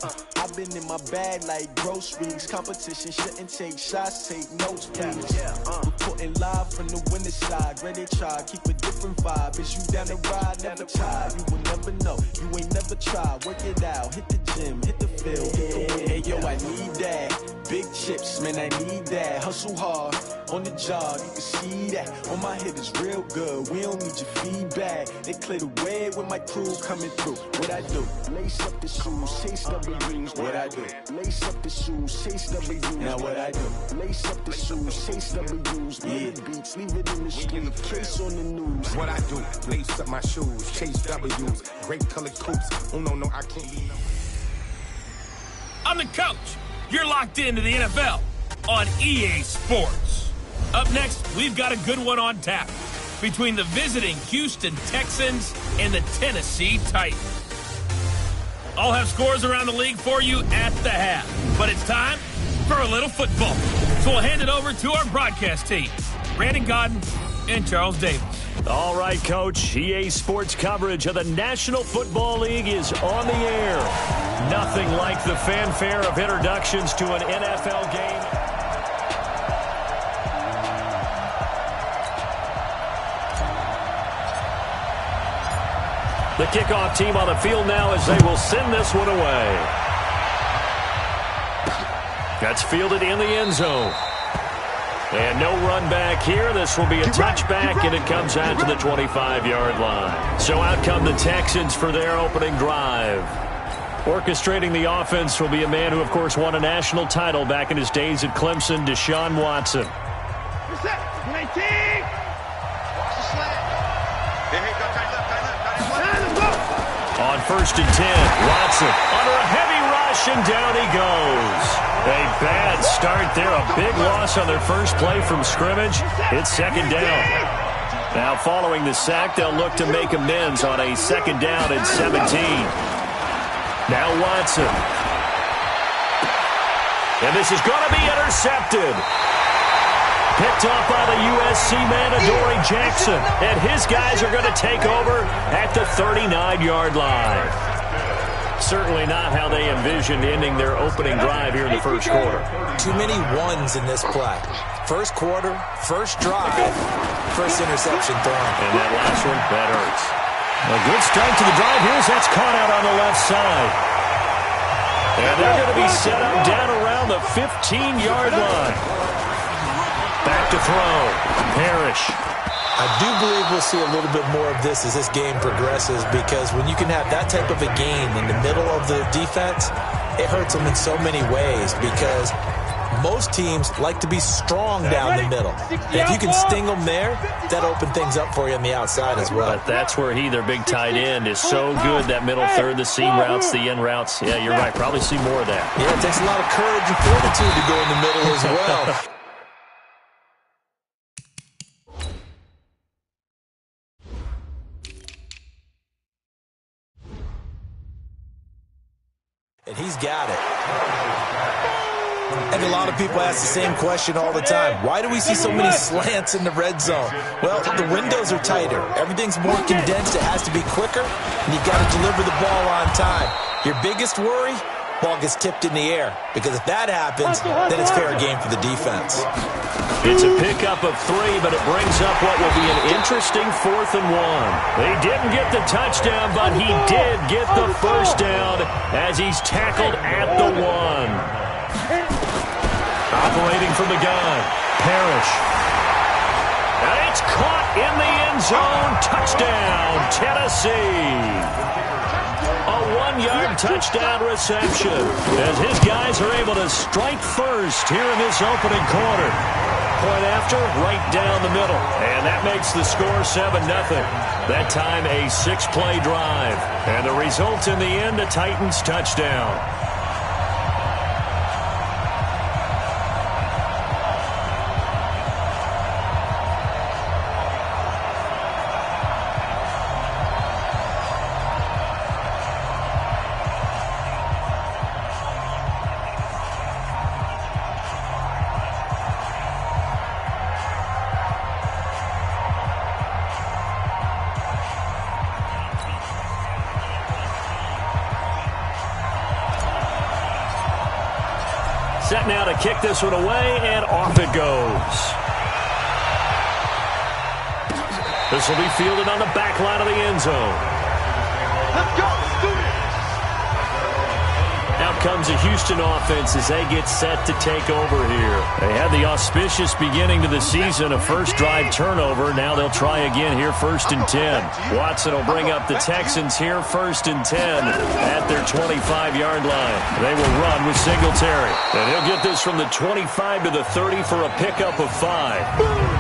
I've been in my bag like groceries. Competition shouldn't take shots, take notes, please. Reporting live from the winning side. Ready to try, keep a different vibe. Is you down the ride? Never tired. You will never know. You ain't never tried. Work it out. Hit the gym, hit the field, hit the wind. Hey, yo, I need that. Big chips, man, I need that. Hustle hard on the job, you can see that. On my head is real good. We don't need your feedback. They clear the way with my crew coming through. What I do? Lace up the shoes, chase W's. What I do? Lace up the shoes, chase W's. Now what I do? Lace up the shoes, chase W's. Yeah, beats, leave it in the street, case on the news. What I do? Lace up my shoes, chase W's. Great colored coats. Oh no, I can't be. I'm the coach. You're locked into the NFL on EA Sports. Up next, we've got a good one on tap between the visiting Houston Texans and the Tennessee Titans. I'll have scores around the league for you at the half, but it's time for a little football. So we'll hand it over to our broadcast team, Brandon Godden and Charles Davis. All right, Coach. EA Sports coverage of the National Football League is on the air. Nothing like the fanfare of introductions to an NFL game. The kickoff team on the field now as they will send this one away. That's fielded in the end zone. And no run back here. This will be a touchback, and it comes out to the 25-yard line. So out come the Texans for their opening drive. Orchestrating the offense will be a man who, of course, won a national title back in his days at Clemson, Deshaun Watson. On 1st and 10, Watson under a heavy rush, and down he goes. A bad start there, a big loss on their first play from scrimmage. It's second down. Now following the sack, they'll look to make amends on a second down and 17. Now Watson. And this is going to be intercepted. Picked off by the USC man, Adoree Jackson. And his guys are going to take over at the 39-yard line. Certainly not how they envisioned ending their opening drive here in the first quarter. Too many ones in this play. First quarter, first drive, first interception thrown. And that last one, that hurts. A good start to the drive here as that's caught out on the left side. And they're going to be set up down around the 15-yard line. Back to throw. Parrish. I do believe we'll see a little bit more of this as this game progresses, because when you can have that type of a gain in the middle of the defense, it hurts them in so many ways, because most teams like to be strong down the middle. And if you can sting them there, that opens things up for you on the outside as well. But that's where their big tight end, is so good, that middle third, the seam routes, the in routes. Yeah, you're right. Probably see more of that. Yeah, it takes a lot of courage and fortitude to go in the middle as well. And he's got it. And a lot of people ask the same question all the time. Why do we see so many slants in the red zone? Well, the windows are tighter. Everything's more condensed. It has to be quicker, and you've got to deliver the ball on time. Your biggest worry? Ball gets tipped in the air. Because if that happens, then it's fair game for the defense. It's a pickup of 3, but it brings up what will be an interesting 4th and 1. He didn't get the touchdown, but he did get the first down as he's tackled at the 1. Operating from the gun, Parrish. And it's caught in the end zone. Touchdown, Tennessee. A 1-yard touchdown reception as his guys are able to strike first here in this opening quarter. Point after, right down the middle. And that makes the score 7-0. That time a 6-play drive. And the result in the end, a Titans touchdown. Set now to kick this one away, and off it goes. This will be fielded on the back line of the end zone. Let's go, students! Out comes the Houston offense as they get set to take over here. They had the auspicious beginning to the season, a first drive turnover. Now they'll try again here, 1st and 10. Watson will bring up the Texans here, 1st and 10 at their 25-yard line. They will run with Singletary. And he'll get this from the 25 to the 30 for a pickup of 5.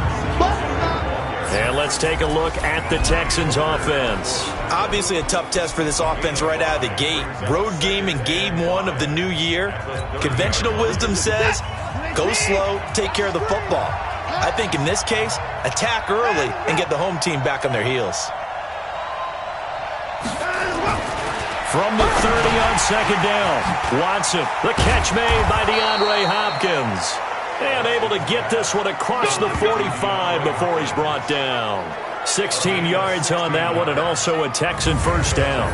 And let's take a look at the Texans offense. Obviously a tough test for this offense right out of the gate. Road game in game 1 of the new year. Conventional wisdom says, go slow, take care of the football. I think in this case, attack early and get the home team back on their heels. From the 30 on 2nd down, Watson, the catch made by DeAndre Hopkins. And able to get this one across the 45 before he's brought down. 16 yards on that one, and also a Texan first down.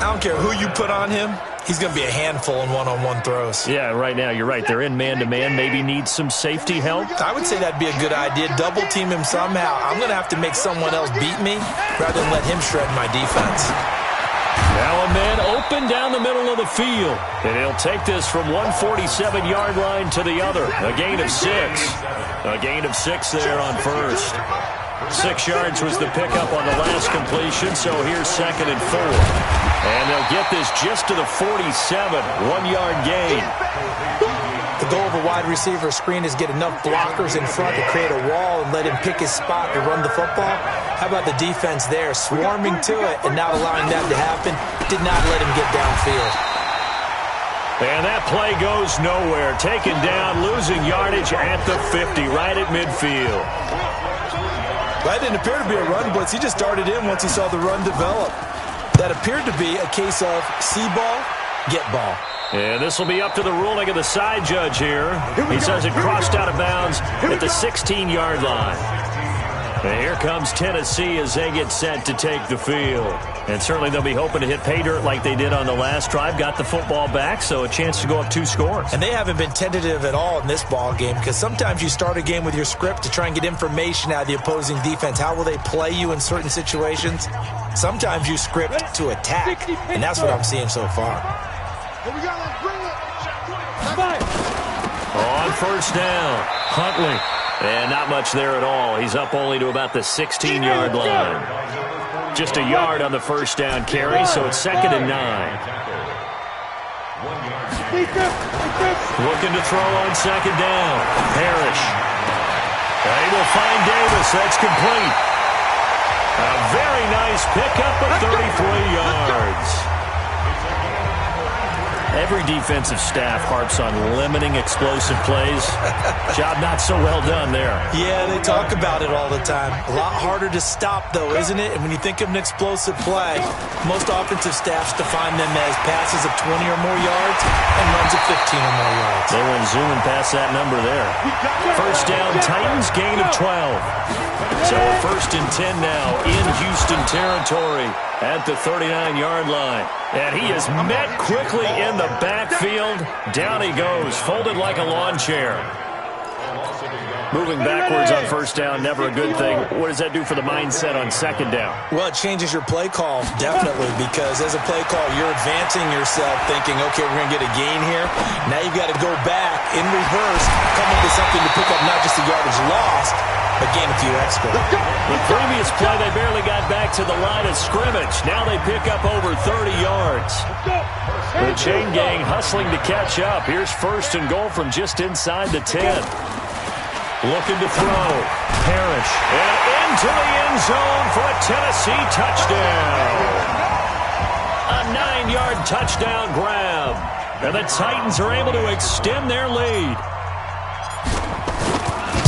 I don't care who you put on him. He's going to be a handful in one-on-one throws. Yeah, right now, you're right. They're in man-to-man. Maybe needs some safety help. I would say that'd be a good idea. Double-team him somehow. I'm going to have to make someone else beat me rather than let him shred my defense. Now a man open down the middle of the field. And he'll take this from 147-yard line to the other. A gain of 6. A gain of 6 there on first. 6 yards was the pickup on the last completion, so here's 2nd and 4. And they'll get this just to the 47. 1-yard gain. The goal of a wide receiver screen is get enough blockers in front to create a wall and let him pick his spot to run the football. How about the defense there, swarming to it and not allowing that to happen? Did not let him get downfield. And that play goes nowhere. Taken down, losing yardage at the 50, right at midfield. That didn't appear to be a run blitz. He just darted in once he saw the run develop. That appeared to be a case of see ball, get ball. And this will be up to the ruling of the side judge here. He says it crossed out of bounds at the 16-yard line. And here comes Tennessee as they get set to take the field. And certainly they'll be hoping to hit pay dirt like they did on the last drive. Got the football back, so a chance to go up 2 scores. And they haven't been tentative at all in this ball game because sometimes you start a game with your script to try and get information out of the opposing defense. How will they play you in certain situations? Sometimes you script to attack, and that's what I'm seeing so far. On first down, Huntley. And not much there at all. He's up only to about the 16-yard line. Just a yard on the first down carry, so it's 2nd and 9. Looking to throw on 2nd down. Parrish. They will find Davis. That's complete. A very nice pickup of 33 yards. Every defensive staff harps on limiting explosive plays. Job not so well done there. Yeah, they talk about it all the time. A lot harder to stop, though, isn't it? And when you think of an explosive play, most offensive staffs define them as passes of 20 or more yards and runs of 15 or more yards. They went zooming past that number there. First down, Titans, gain of 12. So 1st and 10 now in Houston territory at the 39-yard line. And he is met quickly in the backfield. Down he goes, folded like a lawn chair. Moving backwards on first down, never a good thing. What does that do for the mindset on 2nd down? Well, it changes your play call, definitely, because as a play call, you're advancing yourself thinking, okay, we're going to get a gain here. Now you've got to go back in reverse, come up with something to pick up not just the yardage lost, but gain a few extra. The previous play, they barely got back to the line of scrimmage. Now they pick up over 30 yards. The chain gang hustling to catch up. Here's 1st and goal from just inside the 10. Looking to throw. Parrish. And into the end zone for a Tennessee touchdown. A 9-yard touchdown grab. And the Titans are able to extend their lead.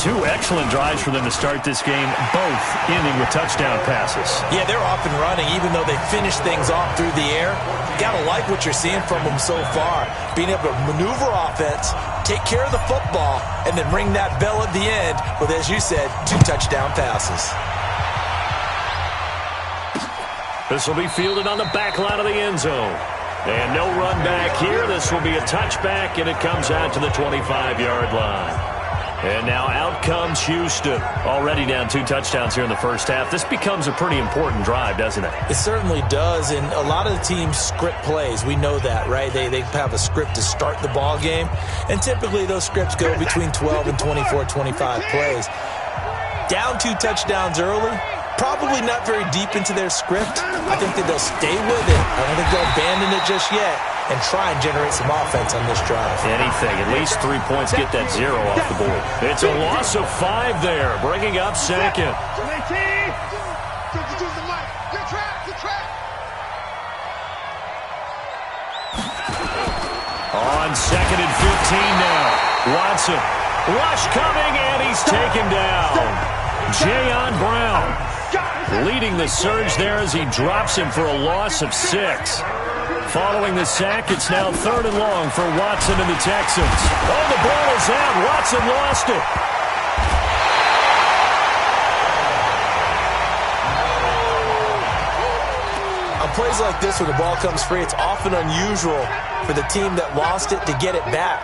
2 excellent drives for them to start this game, both ending with touchdown passes. Yeah, they're off and running, even though they finish things off through the air. Gotta like what you're seeing from them so far. Being able to maneuver offense, take care of the football, and then ring that bell at the end with, as you said, 2 touchdown passes. This will be fielded on the back line of the end zone. And no run back here. This will be a touchback, and it comes out to the 25-yard line. And now out comes Houston. Already down 2 touchdowns here in the first half. This becomes a pretty important drive, doesn't it? It certainly does, and a lot of the teams script plays. We know that, right? They have a script to start the ball game, and typically those scripts go between 12 and 24, 25 plays. Down 2 touchdowns early, probably not very deep into their script. I think that they'll stay with it. I don't think they'll abandon it just yet and try and generate some offense on this drive. Anything. At least 3 points. Get that 0 off the board. It's a loss of 5 there, bringing up second. On second and 15 now. Watson. Rush coming, and he's taken down. Jayon Brown leading the surge there as he drops him for a loss of 6. Following the sack, it's now 3rd and long for Watson and the Texans. Oh, the ball is out. Watson lost it. On plays like this, when the ball comes free, it's often unusual for the team that lost it to get it back,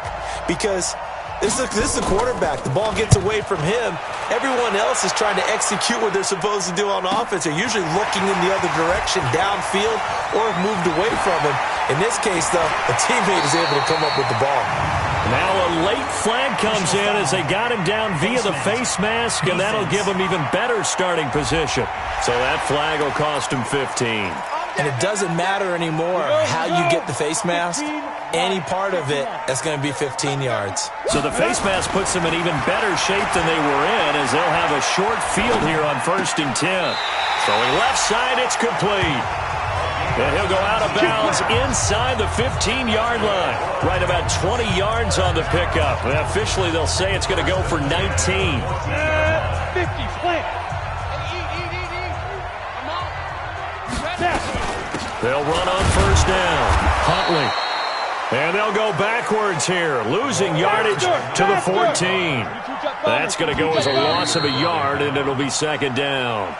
because this is the quarterback. The ball gets away from him. Everyone else is trying to execute what they're supposed to do on offense. They're usually looking in the other direction, downfield, or have moved away from him. In this case, though, a teammate is able to come up with the ball. Now a late flag comes in as they got him down via the face mask, and that'll give him even better starting position. So that flag will cost him 15. And it doesn't matter anymore how you get the face mask. Any part of it, that's going to be 15 yards. So the face mask puts them in even better shape than they were in, as they'll have a short field here on 1st and 10. Throwing left side, it's complete. And he'll go out of bounds inside the 15-yard line. Right about 20 yards on the pickup. And officially, they'll say it's going to go for 19. 50, plant. They'll run on 1st down. Huntley. And they'll go backwards here, losing yardage to the 14. That's going to go as a loss of a yard, and it'll be 2nd down.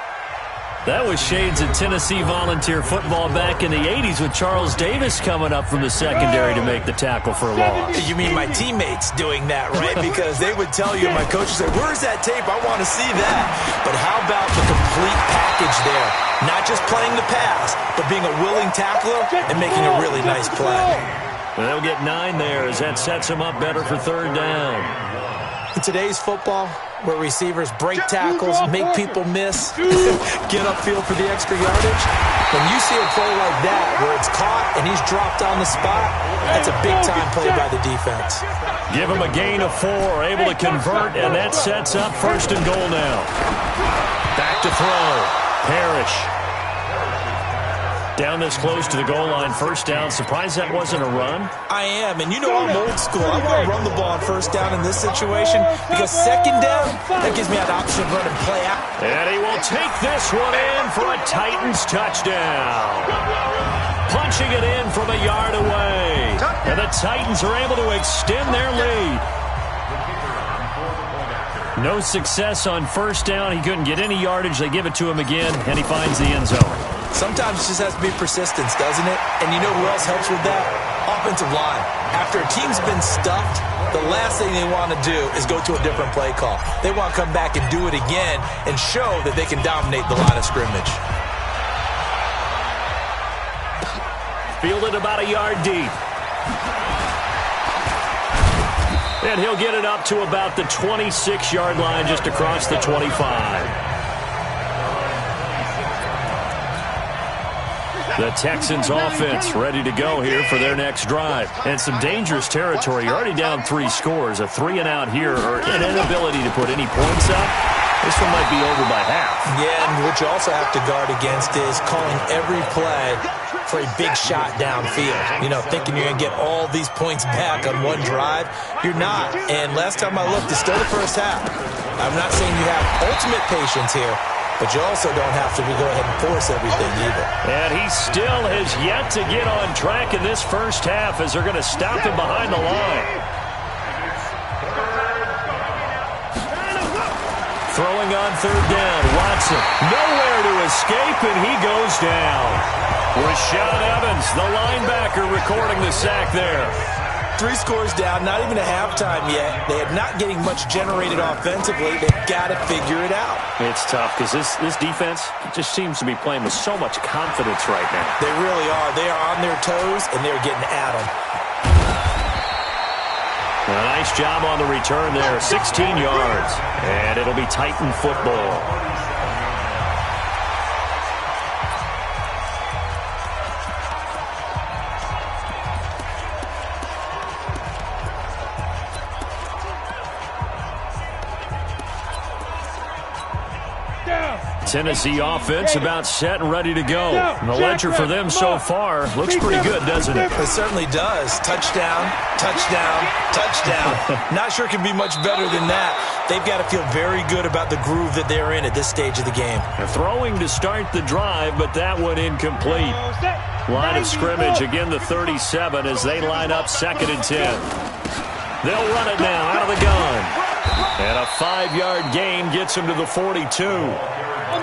That was shades of Tennessee volunteer football back in the 80s with Charles Davis coming up from the secondary to make the tackle for a loss. You mean my teammates doing that, right? Because they would tell you, my coach would say, where's that tape? I want to see that. But how about the complete package there? Not just playing the pass, but being a willing tackler and making a really nice play. And they'll get 9 there as that sets them up better for 3rd down. In today's football, where receivers break tackles, make people miss, get upfield for the extra yardage, when you see a play like that where it's caught and he's dropped on the spot, that's a big-time play by the defense. Give him a gain of 4, able to convert, and that sets up 1st and goal now. Back to throw. Parrish. Down this close to the goal line, 1st down. Surprised that wasn't a run? I am, and you know I'm old school. I want to run the ball on 1st down in this situation because 2nd down, that gives me an option of running play out. And he will take this one in for a Titans touchdown. Punching it in from a yard away. And the Titans are able to extend their lead. No success on 1st down. He couldn't get any yardage. They give it to him again, and he finds the end zone. Sometimes it just has to be persistence, doesn't it? And you know who else helps with that? Offensive line. After a team's been stuffed, the last thing they want to do is go to a different play call. They want to come back and do it again and show that they can dominate the line of scrimmage. Fielded about a yard deep. And he'll get it up to about the 26-yard line just across the 25. The Texans offense ready to go here for their next drive. And some dangerous territory. You're already down 3 scores. A 3-and-out here or an inability to put any points up. This one might be over by half. Yeah, and what you also have to guard against is calling every play for a big shot downfield. You know, thinking you're going to get all these points back on one drive. You're not. And last time I looked, it's still the first half. I'm not saying you have ultimate patience here, but you also don't have to go ahead and force everything either. And he still has yet to get on track in this first half as they're going to stop him behind the line. Throwing on third down. Watson nowhere to escape, and he goes down. Rashaan Evans, the linebacker, recording the sack there. 3 scores down, not even a halftime yet. They are not getting much generated offensively. They've got to figure it out. It's tough because this defense just seems to be playing with so much confidence right now. They really are. They are on their toes, and they're getting at them. A nice job on the return there, 16 yards. And it'll be Titan football. Tennessee offense about set and ready to go. And the ledger for them so far looks pretty good, doesn't it? It certainly does. Touchdown, touchdown, touchdown. Not sure it can be much better than that. They've got to feel very good about the groove that they're in at this stage of the game. They're throwing to start the drive, but that one incomplete. Line of scrimmage, again the 37 as they line up 2nd and 10. They'll run it now out of the gun. And a 5-yard gain gets him to the 42. On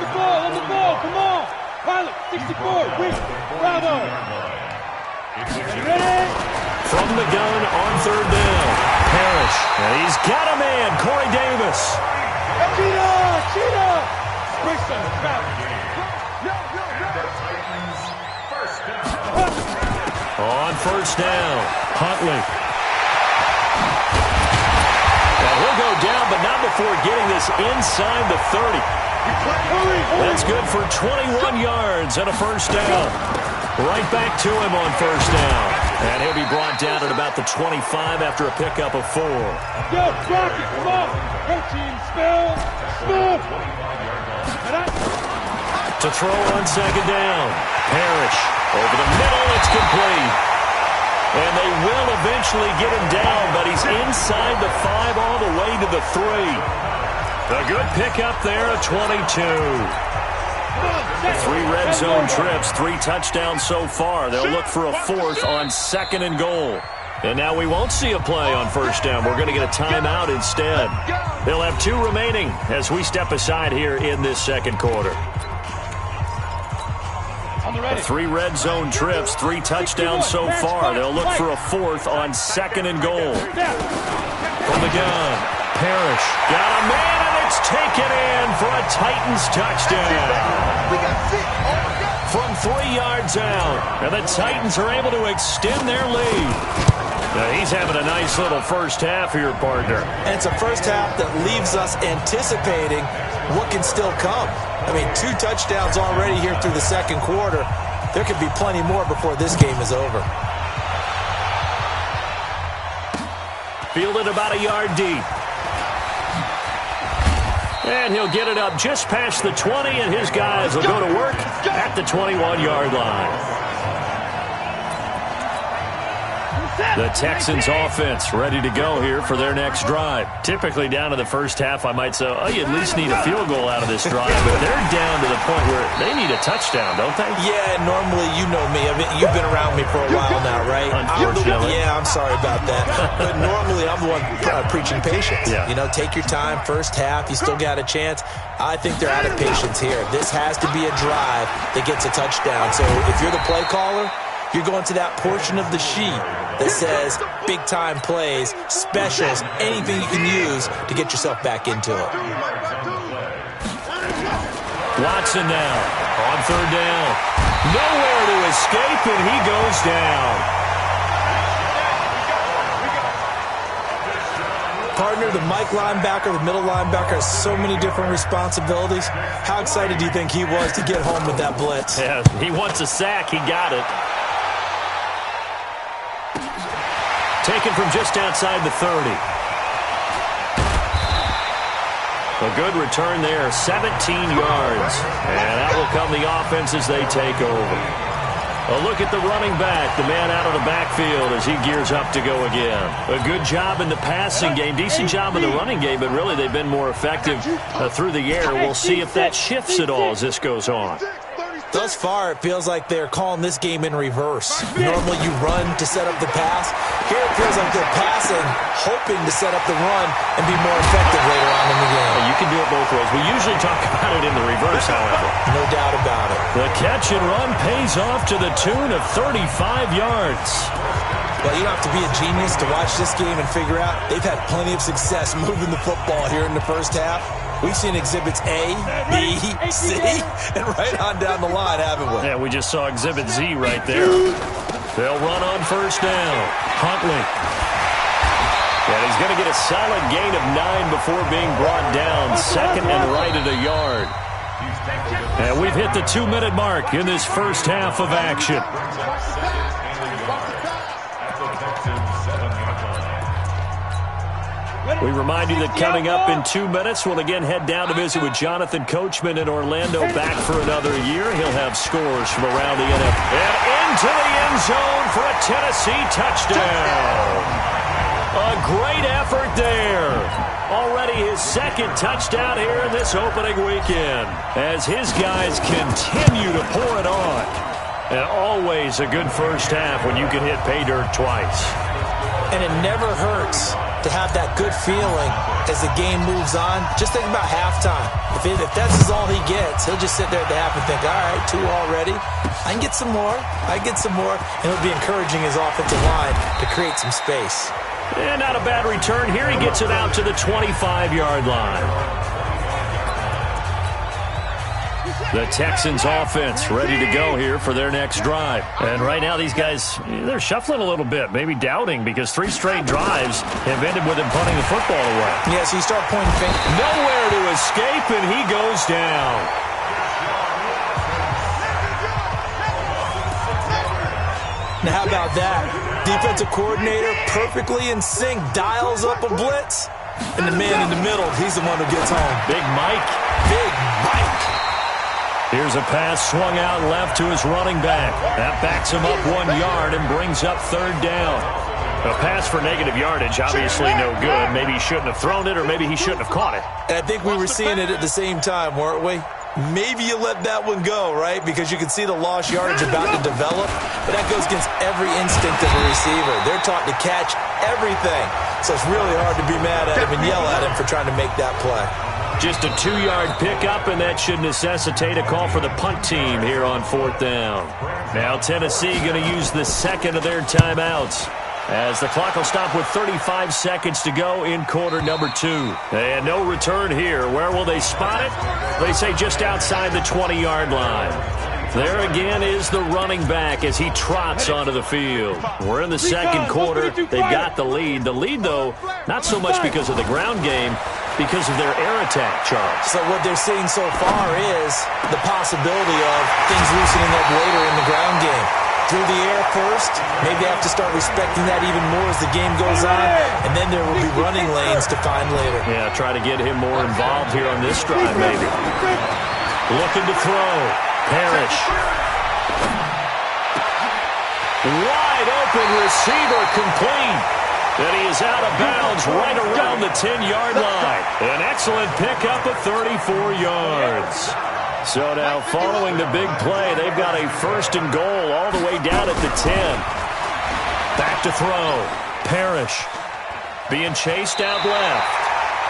the ball, come on. Pilot, 64, quick, bravo. Ready? From the gun on third down. Parrish, and he's got a man, Corey Davis. Cheetah. On first down, Huntley. And he'll go down, but not before getting this inside the 30. That's good for 21 yards and a first down. Right back to him on first down. And he'll be brought down at about the 25 after a pickup of 4. Go, Rocket, come on. Go, team, spell. To throw on second down. Parrish over the middle. It's complete. And they will eventually get him down, but he's inside the 5 all the way to the 3. A good pickup there at 22. 3 red zone trips, 3 touchdowns so far. They'll look for a 4th on 2nd and goal. And now we won't see a play on first down. We're going to get a timeout instead. They'll have 2 remaining as we step aside here in this second quarter. 3 red zone trips, 3 touchdowns so far. They'll look for a 4th on 2nd and goal. From the gun, Parrish got a man, and it's taken in for a Titans touchdown. From 3 yards out, and the Titans are able to extend their lead. Now he's having a nice little first half here, partner. And it's a first half that leaves us anticipating what can still come. I mean, 2 touchdowns already here through the second quarter. There could be plenty more before this game is over. Fielded about a yard deep. And he'll get it up just past the 20, and his guys will go to work at the 21-yard line. The Texans offense ready to go here for their next drive. Typically down to the first half, I might say, oh, you at least need a field goal out of this drive. But they're down to the point where they need a touchdown, don't they? Yeah, normally, you know me. I mean, you've been around me for a while now, right? Unfortunately. I'm sorry about that. But normally, I'm the one preaching patience. Yeah. You know, take your time. First half, you still got a chance. I think they're out of patience here. This has to be a drive that gets a touchdown. So if you're the play caller, you're going to that portion of the sheet that says big-time plays, specials, anything you can use to get yourself back into it. Watson now on third down. Nowhere to escape, and he goes down. Partner, the Mike linebacker, the middle linebacker has so many different responsibilities. How excited do you think he was to get home with that blitz? Yeah, he wants a sack. He got it. Taken from just outside the 30. A good return there, 17 yards. And that will come the offense as they take over. A look at the running back, the man out of the backfield as he gears up to go again. A good job in the passing game, decent job in the running game, but really they've been more effective through the air. We'll see if that shifts at all as this goes on. Thus far, it feels like they're calling this game in reverse. Normally you run to set up the pass. Here it feels like they're passing, hoping to set up the run and be more effective later on in the game. You can do it both ways. We usually talk about it in the reverse, however. No doubt about it. The catch and run pays off to the tune of 35 yards. Well, you don't have to be a genius to watch this game and figure out they've had plenty of success moving the football here in the first half. We've seen exhibits A, B, C, and right on down the line, haven't we? Yeah, we just saw exhibit Z right there. They'll run on first down. Huntley. And he's going to get a solid gain of 9 before being brought down. Second and right at a yard. And we've hit the 2-minute mark in this first half of action. We remind you that coming up in 2 minutes, we'll again head down to visit with Jonathan Coachman in Orlando, back for another year. He'll have scores from around the NFL. And into the end zone for a Tennessee touchdown. A great effort there. Already his second touchdown here in this opening weekend, as his guys continue to pour it on. And always a good first half when you can hit pay dirt twice. And it never hurts to have that good feeling as the game moves on. Just think about halftime. If that's all he gets, he'll just sit there at the half and think, all right, 2 already. I can get some more. And it'll be encouraging his offensive line to create some space. And not a bad return here. He gets it out to the 25-yard line. The Texans offense ready to go here for their next drive. And right now these guys, they're shuffling a little bit, maybe doubting, because 3 straight drives have ended with him punting the football away. Yeah, so you start pointing fingers. Nowhere to escape, and he goes down. Now how about that? Defensive coordinator perfectly in sync, dials up a blitz. And the man in the middle, he's the one who gets home. Big Mike. Big Mike. Here's a pass swung out left to his running back. That backs him up 1 yard and brings up third down. A pass for negative yardage, obviously no good. Maybe he shouldn't have thrown it, or maybe he shouldn't have caught it. And I think we were seeing it at the same time, weren't we? Maybe you let that one go, right? Because you can see the lost yardage about to develop. But that goes against every instinct of a receiver. They're taught to catch everything. So it's really hard to be mad at him and yell at him for trying to make that play. Just a 2-yard pickup, and that should necessitate a call for the punt team here on 4th down. Now Tennessee going to use the second of their timeouts, as the clock will stop with 35 seconds to go in quarter number 2. And no return here. Where will they spot it? They say just outside the 20-yard line. There again is the running back as he trots onto the field. We're in the second quarter. They've got the lead. The lead, though, not so much because of the ground game, because of their air attack, Charles. So what they're seeing so far is the possibility of things loosening up later in the ground game. Through the air first, maybe they have to start respecting that even more as the game goes on, and then there will be running lanes to find later. Yeah, try to get him more involved here on this drive, maybe. Looking to throw. Parrish. Wide open receiver, complete. And he is out of bounds right around the 10-yard line. An excellent pickup of 34 yards. So now following the big play, they've got a 1st and goal all the way down at the 10. Back to throw. Parrish being chased out left.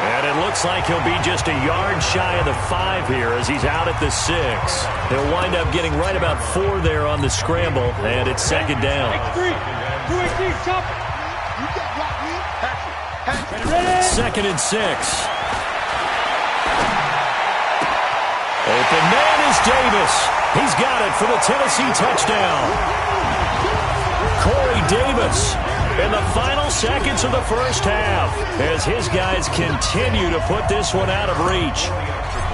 And it looks like he'll be just a yard shy of the 5 here as he's out at the 6. He'll wind up getting right about 4 there on the scramble, and it's second down. 2nd and 6. Open man is Davis. He's got it for the Tennessee touchdown. Corey Davis in the final seconds of the first half as his guys continue to put this one out of reach.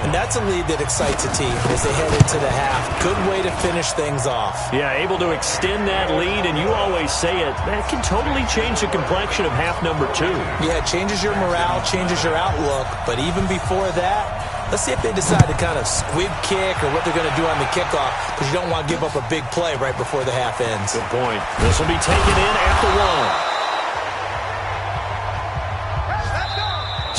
And that's a lead that excites a team as they head into the half. Good way to finish things off. Yeah, able to extend that lead, and you always say it, that can totally change the complexion of half number 2. Yeah, it changes your morale, changes your outlook, but even before that, let's see if they decide to kind of squib kick or what they're going to do on the kickoff, because you don't want to give up a big play right before the half ends. Good point. This will be taken in at the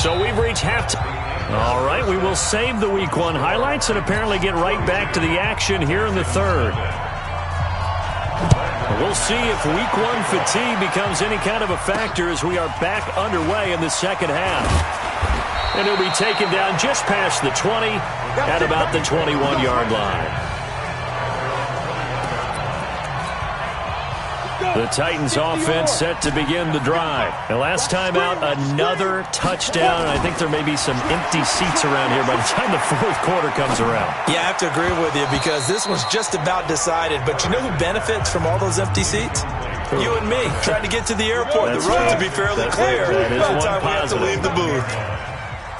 1. So we've reached halftime. All right, we will save the Week 1 highlights and apparently get right back to the action here in the third. We'll see if Week 1 fatigue becomes any kind of a factor as we are back underway in the second half. And he'll be taken down just past the 20 at about the 21-yard line. The Titans offense set to begin the drive. And last time out, another touchdown. I think there may be some empty seats around here by the time the fourth quarter comes around. Yeah, I have to agree with you because this one's just about decided. But you know who benefits from all those empty seats? You and me, trying to get to the airport. The road to be fairly clear by the time we have to leave the booth.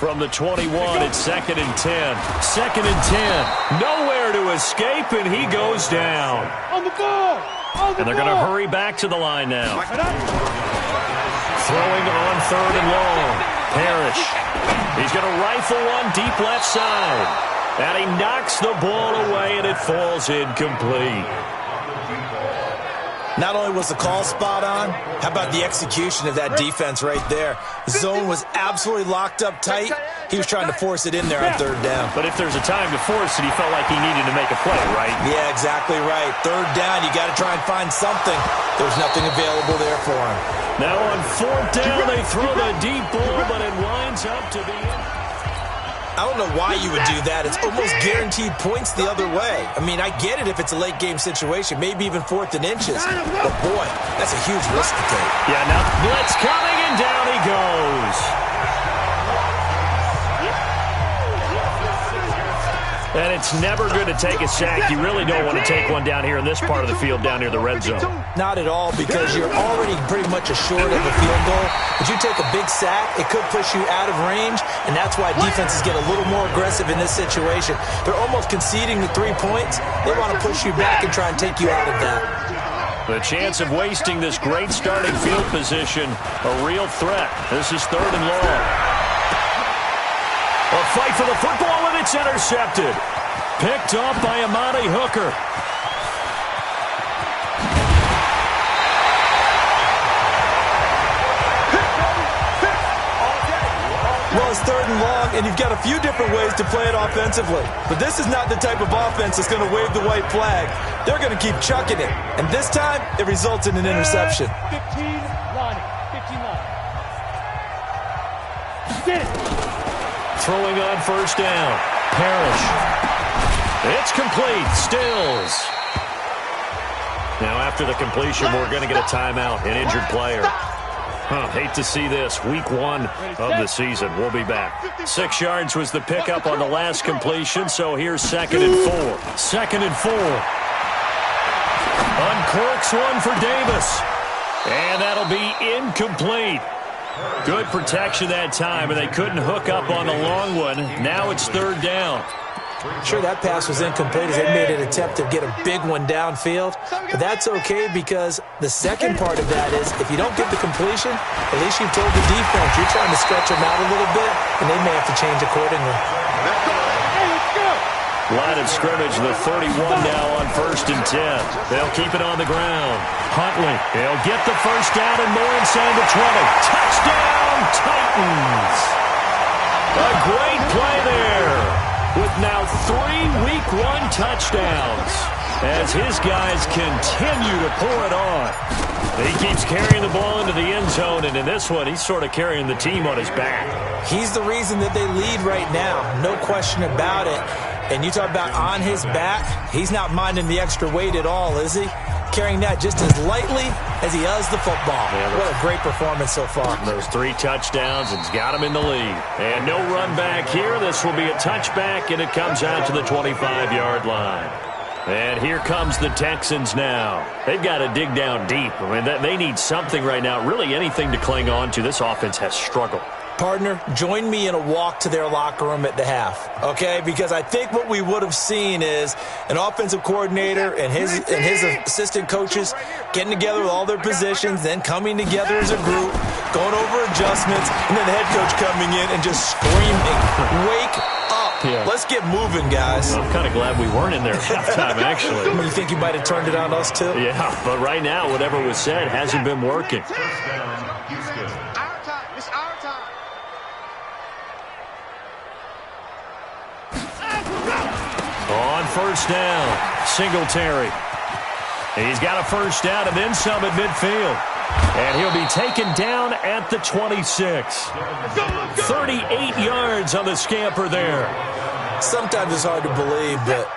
From the 21, it's 2nd and 10. 2nd and 10. Nowhere to escape, and he goes down. On the ball! And they're going to hurry back to the line now. Throwing on 3rd and long. Parrish. He's going to rifle one deep left side. And he knocks the ball away, and it falls incomplete. Not only was the call spot on, how about the execution of that defense right there? The zone was absolutely locked up tight. He was trying to force it in there on 3rd down. But if there's a time to force it, he felt like he needed to make a play, right? Yeah, exactly right. 3rd down, you got to try and find something. There's nothing available there for him. Now on 4th down, they throw the deep ball, but it winds up to be... I don't know why you would do that. It's almost guaranteed points the other way. I mean, I get it if it's a late-game situation, maybe even 4th and inches. But, boy, that's a huge risk to take. Yeah, now blitz coming, and down he goes. And it's never good to take a sack. You really don't want to take one down here in this part of the field, down near the red zone. Not at all, because you're already pretty much assured of a field goal. But you take a big sack, it could push you out of range, and that's why defenses get a little more aggressive in this situation. They're almost conceding the 3 points. They want to push you back and try and take you out of that. The chance of wasting this great starting field position, a real threat. This is 3rd and long. A fight for the football, and it's intercepted. Picked up by Amani Hooker. Well, it's 3rd and long, and you've got a few different ways to play it offensively. But this is not the type of offense that's going to wave the white flag. They're going to keep chucking it. And this time, it results in an interception. 15 line. 15 line. Get it. Throwing on 1st down. Parrish. It's complete. Stills. Now after the completion, we're going to get a timeout, an injured player. Hate to see this. Week 1 of the season. We'll be back. 6 yards was the pickup on the last completion, so here's 2nd and 4. 2nd and 4. Uncorks one for Davis. And that'll be incomplete. Good protection that time, and they couldn't hook up on the long one. Now it's 3rd down. Sure, that pass was incomplete as they made an attempt to get a big one downfield. But that's okay because the second part of that is if you don't get the completion, at least you've told the defense you're trying to stretch them out a little bit, and they may have to change accordingly. Line of scrimmage, the 31 now on 1st and 10. They'll keep it on the ground. Huntley, he'll get the 1st down and more inside the 20. Touchdown, Titans! A great play there with now 3 Week 1 touchdowns as his guys continue to pour it on. He keeps carrying the ball into the end zone, and in this one, he's sort of carrying the team on his back. He's the reason that they lead right now, no question about it. And you talk about on his back, he's not minding the extra weight at all, is he? Carrying that just as lightly as he does the football. Yeah, what a great performance so far. Those 3 touchdowns has got him in the lead. And no run back here. This will be a touchback, and it comes out to the 25-yard line. And here comes the Texans now. They've got to dig down deep. I mean, they need something right now, really anything to cling on to. This offense has struggled. Partner, join me in a walk to their locker room at the half, okay? Because I think what we would have seen is an offensive coordinator and his assistant coaches getting together with all their positions, then coming together as a group, going over adjustments, and then the head coach coming in and just screaming, "Wake up. Yeah. Let's get moving, guys." I'm kind of glad we weren't in there at halftime, actually. You think you might have turned it on us, too? Yeah, but right now, whatever was said hasn't been working. first down. Singletary. He's got a first down and then some at midfield. And he'll be taken down at the 26. 38 yards on the scamper there. Sometimes it's hard to believe, but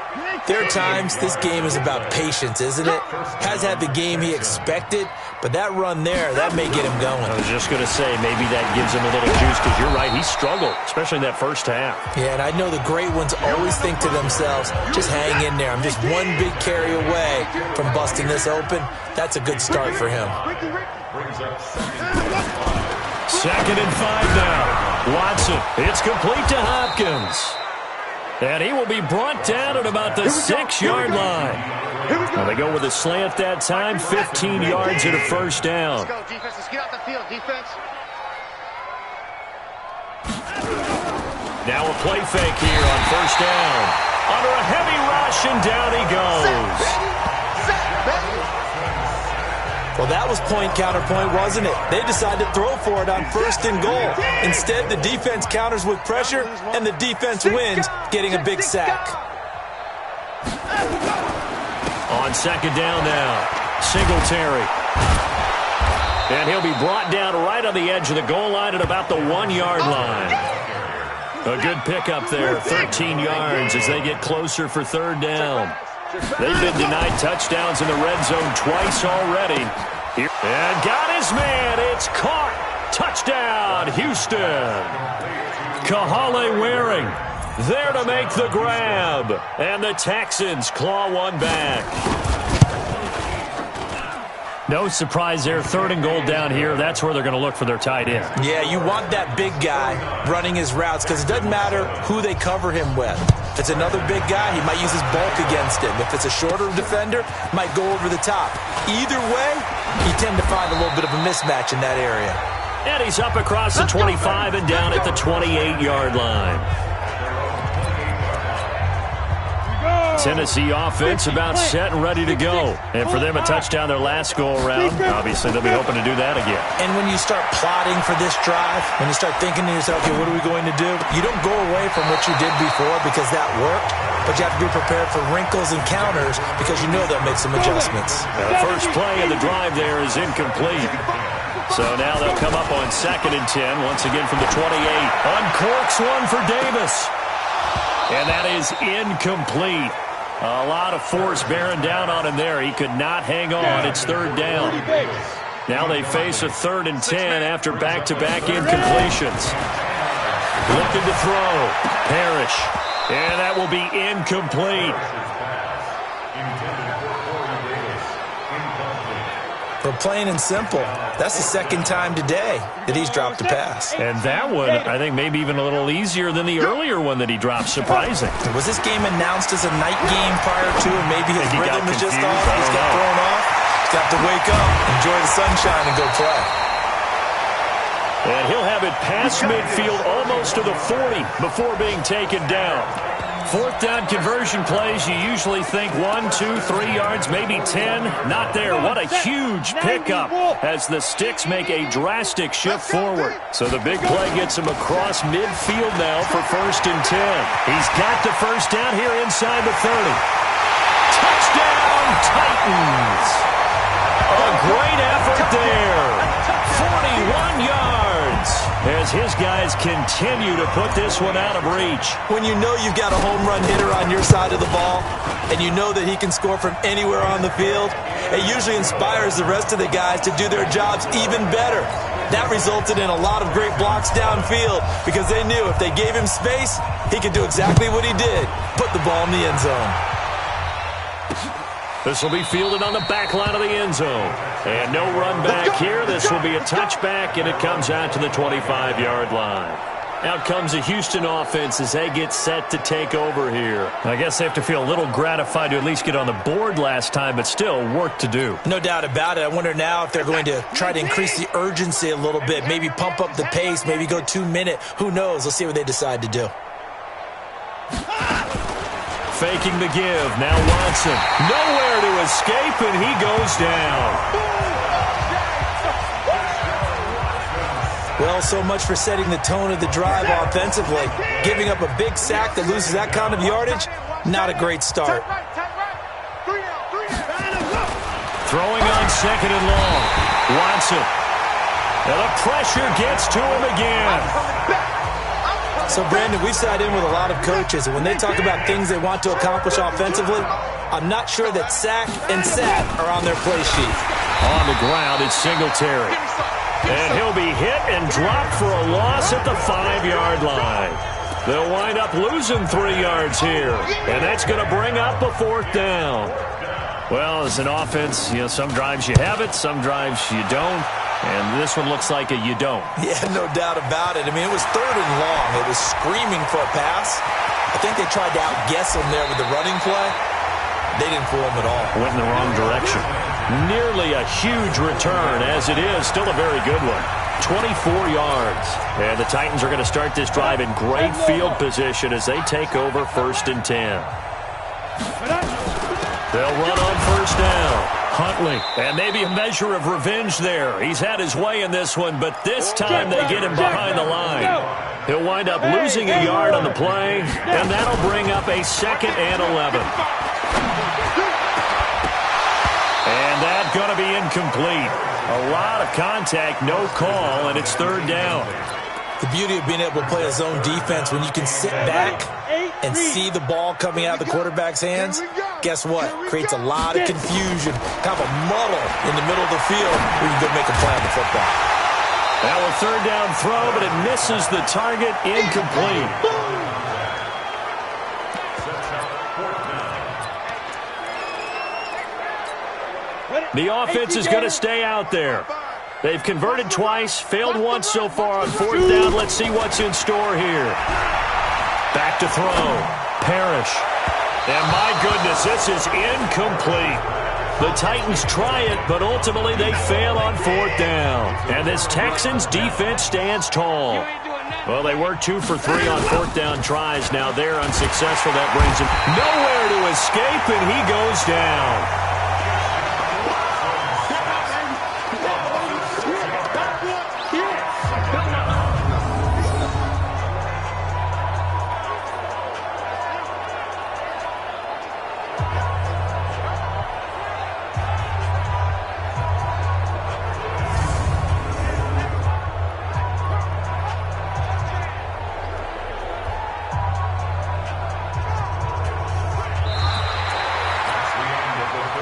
there are times this game is about patience, isn't it? Has had the game he expected, but that run there, that may get him going. I was just going to say, maybe that gives him a little juice, because you're right, he struggled, especially in that first half. Yeah, and I know the great ones always think to themselves, just hang in there. I'm just one big carry away from busting this open. That's a good start for him. 2nd and 5 now. Watson, it's complete to Hopkins. And he will be brought down at about the 6-yard line. Now they go with a slant that time, 15 yards and a first down. Let's go, defense. Let's get out the field, defense. Now a play fake here on first down. Under a heavy rush, and down he goes. Well, that was point counterpoint, wasn't it? They decided to throw for it on 1st and goal. Instead, the defense counters with pressure, and the defense wins, getting a big sack. On 2nd down now, Singletary. And he'll be brought down right on the edge of the goal line at about the 1-yard line. A good pickup there, 13 yards as they get closer for 3rd down. They've been denied touchdowns in the red zone twice already. And got his man. It's caught. Touchdown, Houston. Kahale Waring there to make the grab. And the Texans claw one back. No surprise there. 3rd and goal down here. That's where they're going to look for their tight end. Yeah, you want that big guy running his routes because it doesn't matter who they cover him with. If it's another big guy, he might use his bulk against him. If it's a shorter defender, might go over the top. Either way, you tend to find a little bit of a mismatch in that area. And he's up across the 25 and down at the 28-yard line. Tennessee offense about set and ready to go. And for them, a touchdown their last go-around. Obviously, they'll be hoping to do that again. And when you start plotting for this drive, when you start thinking to yourself, okay, what are we going to do? You don't go away from what you did before because that worked, but you have to be prepared for wrinkles and counters because you know they'll make some adjustments. And the first play of the drive there is incomplete. So now they'll come up on 2nd and 10, once again from the 28. Uncorks one for Davis. And that is incomplete. A lot of force bearing down on him there. He could not hang on. It's 3rd down. Now they face a 3rd and 10 after back-to-back incompletions. Looking to throw. Parrish. And that will be incomplete. But plain and simple, that's the 2nd time today that he's dropped a pass. And that one, I think, maybe even a little easier than the earlier one that he dropped. Surprising. Was this game announced as a night game prior to, and maybe his rhythm was just off? He's got thrown off. He's got to wake up, enjoy the sunshine, and go play. And he'll have it past midfield almost to the 40 before being taken down. 4th down conversion plays, you usually think 1, 2, 3 yards, maybe 10. Not there. What a huge pickup as the Sticks make a drastic shift forward. So the big play gets him across midfield now for 1st and 10. He's got the first down here inside the 30. Touchdown, Titans. A great effort there. 41 yards as his guys continue to put this one out of reach. When you know you've got a home run hitter on your side of the ball and you know that he can score from anywhere on the field, it usually inspires the rest of the guys to do their jobs even better. That resulted in a lot of great blocks downfield because they knew if they gave him space, he could do exactly what he did, put the ball in the end zone. This will be fielded on the back line of the end zone. And no run back here. This will be a touchback, and it comes out to the 25-yard line. Out comes the Houston offense as they get set to take over here. I guess they have to feel a little gratified to at least get on the board last time, but still work to do. No doubt about it. I wonder now if they're going to try to increase the urgency a little bit, maybe pump up the pace, maybe go 2-minute. Who knows? Let's see what they decide to do. Faking the give. Now Watson. Nowhere to escape, and he goes down. Well, so much for setting the tone of the drive offensively. Giving up a big sack that loses that kind of yardage, Not a great start. Throwing on second and long. Watson. And the pressure gets to him again. So, Brandon, we sat in with a lot of coaches, and when they talk about things they want to accomplish offensively, I'm not sure that sack and sack are on their play sheet. On the ground, it's Singletary. And he'll be hit and dropped for a loss at the 5-yard line. They'll wind up losing 3 yards here, and that's going to bring up a 4th down. Well, as an offense, some drives you have it, some drives you don't. And this one looks like a you don't. Yeah, no doubt about it. I mean, it was 3rd and long. It was screaming for a pass. I think they tried to outguess him there with the running play. They didn't fool him at all. Went in the wrong direction. Nearly a huge return, as it is. Still a very good one. 24 yards. And the Titans are going to start this drive in great field position as they take over 1st and 10. They'll run on 1st down. Huntley, and maybe a measure of revenge there. He's had his way in this one, but this time they get him behind the line. He'll wind up losing a yard on the play, and that'll bring up a 2nd and 11. And that's going to be incomplete. A lot of contact, no call, and it's 3rd down. The beauty of being able to play a zone defense when you can sit back and see the ball coming out of the quarterback's hands, guess what? Creates a lot of confusion, kind of a muddle in the middle of the field where you can go make a play on the football. Now a 3rd down throw, but it misses the target, incomplete. The offense is going to stay out there. They've converted twice, failed once so far on 4th down. Let's see what's in store here. Back to throw. Parrish. And my goodness, this is incomplete. The Titans try it, but ultimately they fail on 4th down. And this Texans defense stands tall. Well, they were 2 for 3 on 4th down tries. Now they're unsuccessful. That brings him nowhere to escape, and he goes down.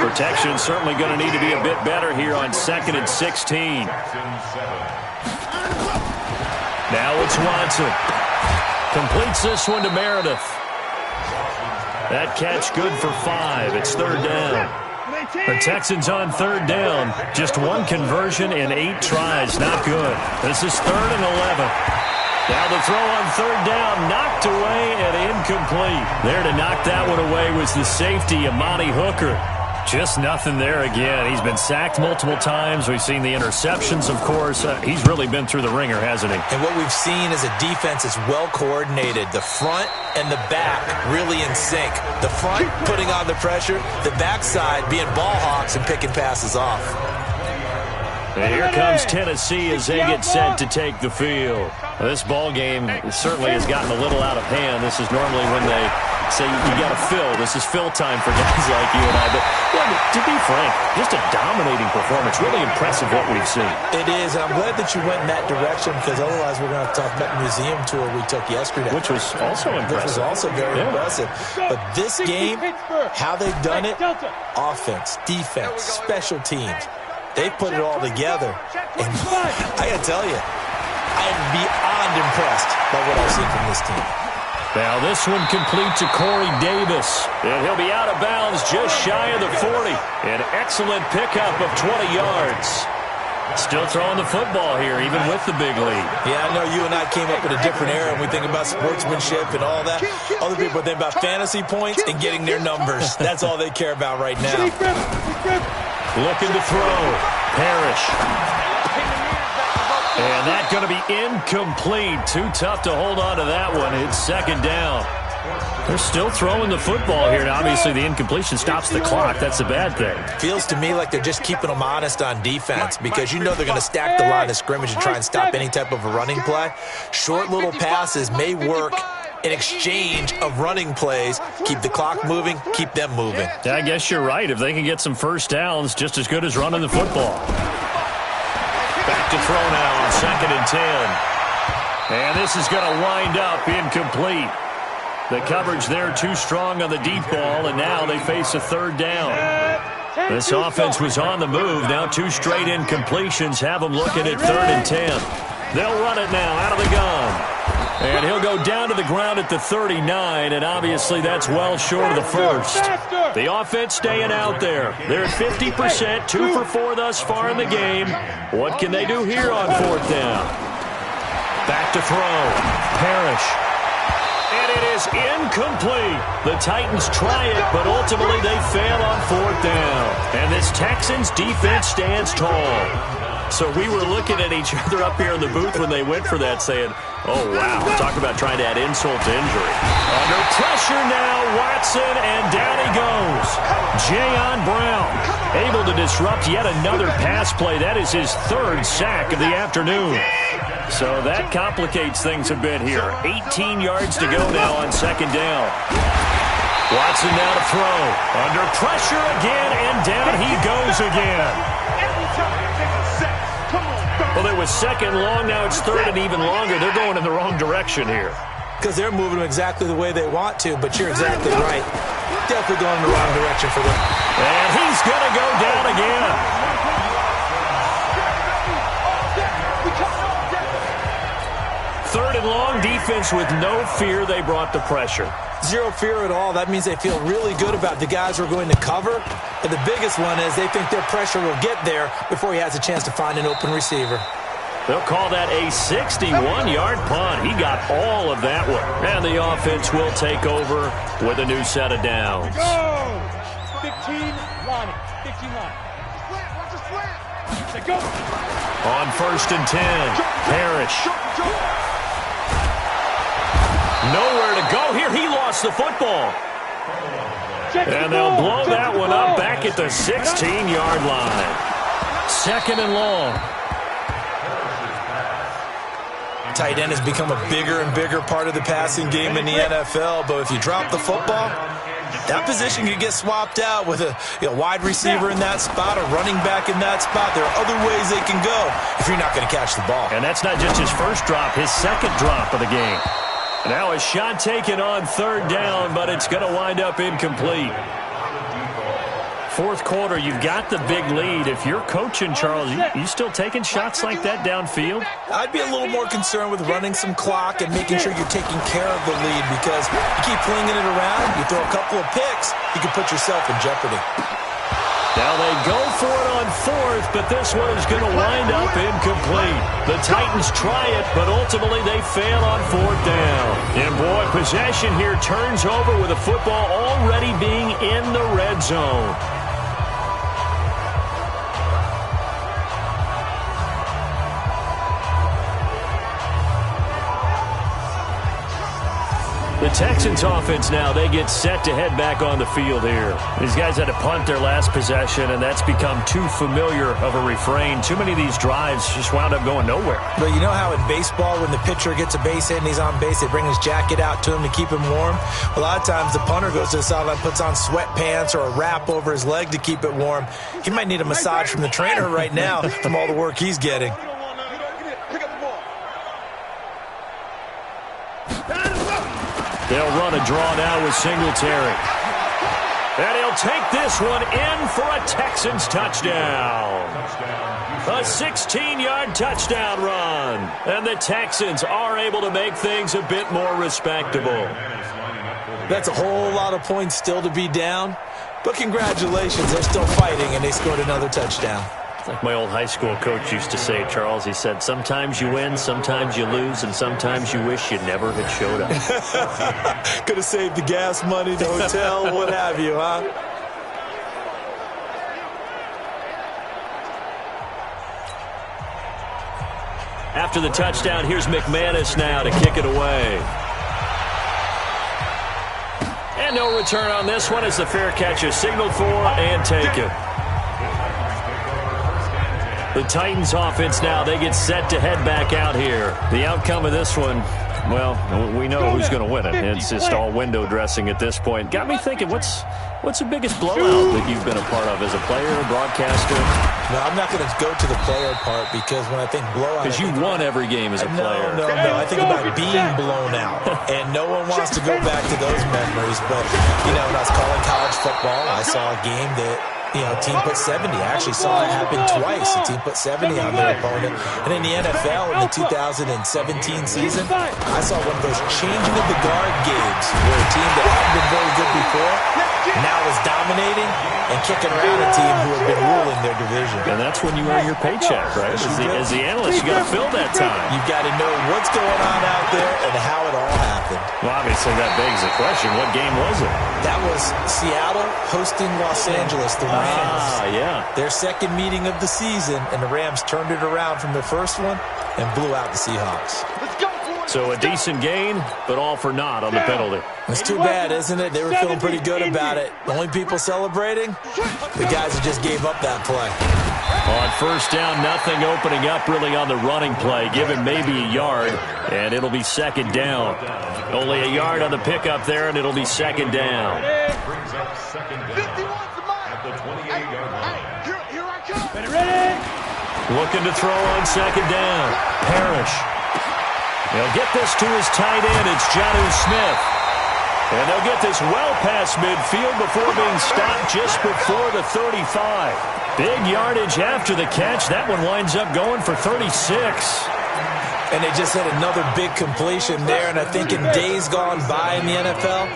Protection certainly going to need to be a bit better here on 2nd and 16. Now it's Watson. Completes this one to Meredith. That catch good for 5. It's 3rd down. The Texans on 3rd down. Just 1 conversion in 8 tries. Not good. This is 3rd and 11. Now the throw on 3rd down, knocked away and incomplete. There to knock that one away was the safety, Amani Hooker. Just nothing there again. He's been sacked multiple times. We've seen the interceptions, of course. He's really been through the ringer, hasn't he? And what we've seen is a defense is well coordinated. The front and the back really in sync. The front putting on the pressure, the backside being ball hawks and picking passes off. And here comes Tennessee as they get set to take the field. Well, this ball game certainly has gotten a little out of hand. This is normally when they say you got to fill. This is fill time for guys like you and I. But to be frank, just a dominating performance. Really impressive what we've seen. It is, and I'm glad that you went in that direction because otherwise we're going to talk about the museum tour we took yesterday. Which was also impressive. Which was also very impressive. But this game, how they've done it, offense, defense, special teams, they've put it all together. And I got to tell you, I am beyond impressed by what I've seen from this team. Now this one complete to Corey Davis. And he'll be out of bounds just shy of the 40. An excellent pickup of 20 yards. Still throwing the football here, even with the big lead. Yeah, I know you and I came up in a different era, and we think about sportsmanship and all that. Other people think about fantasy points and getting their numbers. That's all they care about right now. Looking to throw. Parrish. And that's going to be incomplete. Too tough to hold on to that one. It's 2nd down. They're still throwing the football here. Now, obviously, the incompletion stops the clock. That's a bad thing. Feels to me like they're just keeping them honest on defense because you know they're going to stack the line of scrimmage and try and stop any type of a running play. Short little passes may work an exchange of running plays. Keep the clock moving, keep them moving. Yeah, I guess you're right. If they can get some first downs, just as good as running the football. Back to throw now on 2nd and 10. And this is going to wind up incomplete. The coverage there too strong on the deep ball, and now they face a 3rd down. This offense was on the move. Now 2 straight incompletions have them looking at 3rd and 10. They'll run it now out of the gun. And he'll go down to the ground at the 39, and obviously that's well short of the first. The offense staying out there. They're at 50%, 2 for 4 thus far in the game. What can they do here on 4th down? Back to throw. Parrish. And it is incomplete. The Titans try it, but ultimately they fail on 4th down. And this Texans defense stands tall. So we were looking at each other up here in the booth when they went for that saying, oh, wow, talk about trying to add insult to injury. Under pressure now, Watson, and down he goes. Jayon Brown able to disrupt yet another pass play. That is his 3rd sack of the afternoon. So that complicates things a bit here. 18 yards to go now on 2nd down. Watson now to throw. Under pressure again, and down he goes again. Well, it was 2nd long, now it's 3rd and even longer. They're going in the wrong direction here. Because they're moving them exactly the way they want to, but you're exactly right. Definitely going in the wrong direction for them. And he's going to go down again. 3rd and long, defense with no fear. They brought the pressure. Zero fear at all. That means they feel really good about the guys who are going to cover. And the biggest one is they think their pressure will get there before he has a chance to find an open receiver. They'll call that a 61-yard punt. He got all of that one. And the offense will take over with a new set of downs. Go! 15 line. 15 line. Watch the slant. Go. On 1st and 10, Parrish. Nowhere to go here. He lost the football. And they'll blow that one up back at the 16-yard line. 2nd and long. Tight end has become a bigger and bigger part of the passing game in the NFL, but if you drop the football, that position could get swapped out with a wide receiver in that spot, a running back in that spot. There are other ways they can go if you're not going to catch the ball. And that's not just his first drop, his 2nd drop of the game. Now a shot taken on 3rd down, but it's going to wind up incomplete. 4th quarter, you've got the big lead. If you're coaching, Charles, you still taking shots like that downfield? I'd be a little more concerned with running some clock and making sure you're taking care of the lead, because you keep flinging it around, you throw a couple of picks, you can put yourself in jeopardy. Now they go for it on 4th, but this one is going to wind up incomplete. The Titans try it, but ultimately they fail on 4th down. And boy, possession here turns over with the football already being in the red zone. The Texans offense now, they get set to head back on the field here. These guys had to punt their last possession, and that's become too familiar of a refrain. Too many of these drives just wound up going nowhere. But you know how in baseball, when the pitcher gets a base hit and he's on base, they bring his jacket out to him to keep him warm? A lot of times the punter goes to the sideline, puts on sweatpants or a wrap over his leg to keep it warm. He might need a massage from the trainer right now from all the work he's getting. They'll run a draw now with Singletary. And he'll take this one in for a Texans touchdown. A 16-yard touchdown run. And the Texans are able to make things a bit more respectable. That's a whole lot of points still to be down. But congratulations, they're still fighting, and they scored another touchdown. Like my old high school coach used to say, Charles, he said, sometimes you win, sometimes you lose, and sometimes you wish you never had showed up. Could have saved the gas money, the hotel, what have you, huh? After the touchdown, here's McManus now to kick it away. And no return on this one as the fair catch is signaled for and taken. The Titans offense now, they get set to head back out here. The outcome of this one, Well, we know who's going to win it. It's just all window dressing at this point. Got me thinking, what's the biggest blowout that you've been a part of as a player, broadcaster? No, I'm not going to go to the player part because when I think blowout... Because you won every game as a player. No. I think about being blown out. And no one wants to go back to those memories. But, when I was calling college football, I saw a game that... team put 70. I actually saw it happen twice. The team put 70 on their opponent. And in the NFL, in the 2017 season, I saw one of those changing of the guard games where a team that hadn't been very good before now is dominating and kicking around a team who had been ruling their division. And that's when you earn your paycheck, right? As the analyst, you got to fill that time. You've got to know what's going on out there and how it all happened. Well, obviously, that begs the question, what game was it? That was Seattle hosting Los Angeles, the Rams. Yeah. Their second meeting of the season, and the Rams turned it around from their first one and blew out the Seahawks. So a decent gain, but all for naught on the penalty. It's too bad, isn't it? They were feeling pretty good about it. The only people celebrating, the guys who just gave up that play. On first down, nothing opening up really on the running play. Give him maybe a yard, and it'll be second down. Only a yard on the pickup there, and it'll be second down. Looking to throw on second down. Parrish. They'll get this to his tight end. It's Jonnu Smith. And they'll get this well past midfield before being stopped just before the 35. Big yardage after the catch. That one winds up going for 36. And they just had another big completion there. And I think in days gone by in the NFL,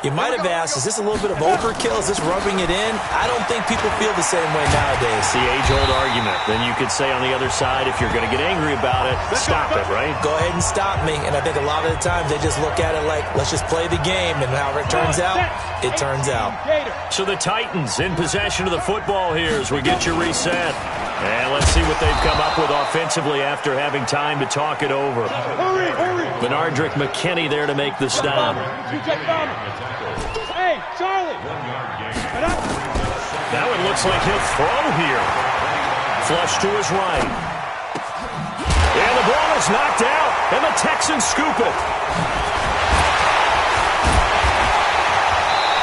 you might have asked, is this a little bit of overkill? Is this rubbing it in? I don't think people feel the same way nowadays. The age-old argument. Then you could say on the other side, if you're going to get angry about it, stop it, right? Go ahead and stop me. And I think a lot of the times they just look at it like, let's just play the game. And however it turns out, it turns out. So the Titans in possession of the football here as we get you reset. And let's see what they've come up with offensively after having time to talk it over. Benardrick McKinney there to make the stop. Hey, Charlie. That one looks like he'll throw here. Flush to his right. And the ball is knocked out, and the Texans scoop it.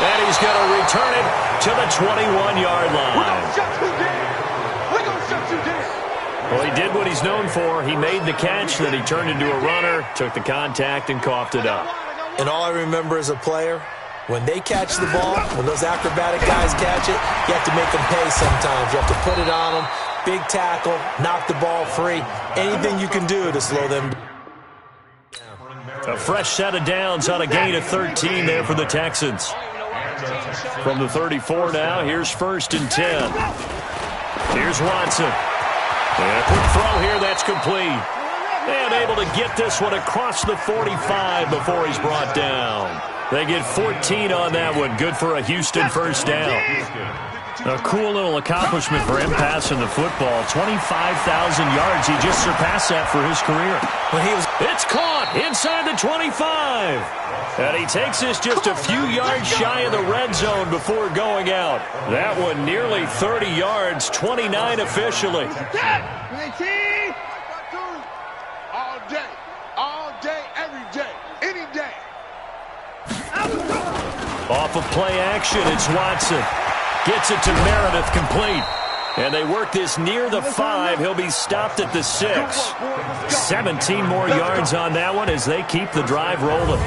And he's going to return it to the 21-yard line. Well, he did what he's known for. He made the catch, then he turned into a runner, took the contact, and coughed it up. And all I remember as a player, when they catch the ball, when those acrobatic guys catch it, you have to make them pay sometimes. You have to put it on them, big tackle, knock the ball free, anything you can do to slow them down. A fresh set of downs on a gain of 13 there for the Texans. From the 34 now, here's 1st and 10. Here's Watson. And a quick throw here, that's complete. And able to get this one across the 45 before he's brought down. They get 14 on that one. Good for a Houston first down. A cool little accomplishment for him passing the football. 25,000 yards. He just surpassed that for his career. It's caught inside the 25. And he takes this just a few yards shy of the red zone before going out. That one nearly 30 yards, 29 officially. All day, every day, any day. Off of play action, it's Watson. Gets it to Meredith, complete. And they work this near the 5. He'll be stopped at the 6. 17 more yards on that one as they keep the drive rolling.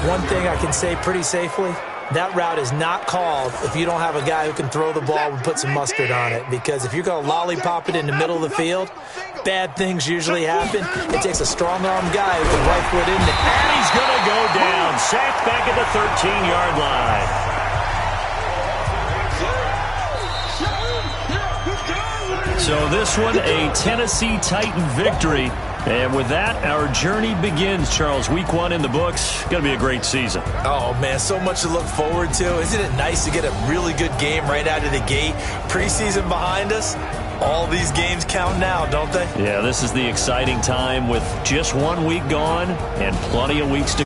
One thing I can say pretty safely, that route is not called if you don't have a guy who can throw the ball and put some mustard on it. Because if you're going to lollipop it in the middle of the field, bad things usually happen. It takes a strong-arm guy who can right foot in there. And he's going to go down. Sacked back at the 13-yard line. So this one, a Tennessee Titan victory. And with that, our journey begins, Charles. Week 1 in the books. Going to be a great season. Oh, man, so much to look forward to. Isn't it nice to get a really good game right out of the gate? Preseason behind us. All these games count now, don't they? Yeah, this is the exciting time with just 1 week gone and plenty of weeks to